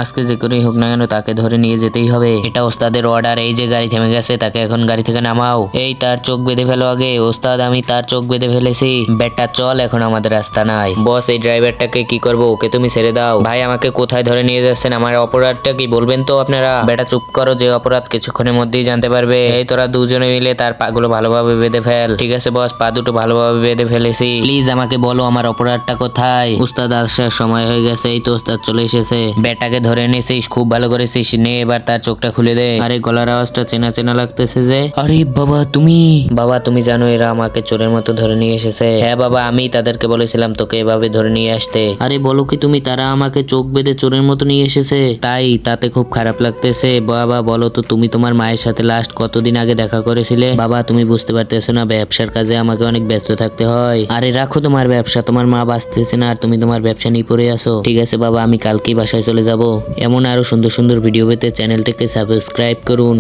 আজকে যে করেই হোক না কেন তাকে ধরে নিয়ে যেতেই হবে, এটা ওস্তাদের অর্ডার। এই যে গাড়ি থেমে গেছে, তাকে এখন গাড়ি থেকে নামাও। এই তার চোখ বেঁধে ফেলো আগে। ওস্তাদ আমি তার চোখ বেঁধে ফেলেছি। বেটা চল, এখন আমাদের রাস্তা নাই। বস এই ড্রাইভারটাকে কি করবো, ওকে তুমি ছেড়ে দাও। ভাই আমাকে কোথায় ধরে নিয়ে যাচ্ছেন, আমার অপরাধটা কি বলবেন তো আপনারা? বেটা চুপ করো, যে অপরাধ কিছুক্ষণের মধ্যেই জানতে পারবে। এই তোরা দুজনে মিলে তার পাগুলো ভালোভাবে বেঁধে ফেল। ঠিক আছে বস, পা দুটো ভালোভাবে বেঁধে ফেলেছি। প্লিজ আমাকে বলো আমার অপরাধটা কোথায়। উস্তাদ আসার সময় হয়ে গেছে। এই তো উস্তাদ চলে এসেছে। বেটাকে ধরে এনেছিস, খুব ভালো করেছিস। নে এবার তার চোখটা খুলে দে। আরে গলার আওয়াজটা চেনা চেনা লাগতেছে যে। আরে বাবা তুমি, বাবা তুমি জানো এরা আমাকে চোরের মতো ধরে নিয়ে এসেছে। হ্যাঁ বাবা, আমি তাদেরকে বলেছিলাম তোকে এভাবে ধরে নিয়ে আসতে। আরে বলো কি তুমি, তারা আমাকে চোখ বেঁধে চোরের মতো নিয়ে এসেছে? তাই? তাতে খুব খারাপ লাগতেছে। বাবা বলো তো, তুমি তোমার মায়ের সাথে লাস্ট কতদিন আগে দেখা করেছিলে? বাবা তুমি বুঝতে পারতেছো না, ব্যবসার কাজে আমাকে অনেক ব্যস্ত থাকতে হয়। আরে রাখো তোমার ব্যবসা, তোমার মা বাঁচতেছে না আর তুমি তোমার ব্যবসা নিয়ে পড়ে আসো। ঠিক আছে বাবা, আমি কালকেই বাসায় চলে যাব। এমন আরো সুন্দর সুন্দর ভিডিও পেতে চ্যানেলটিকে সাবস্ক্রাইব করুন।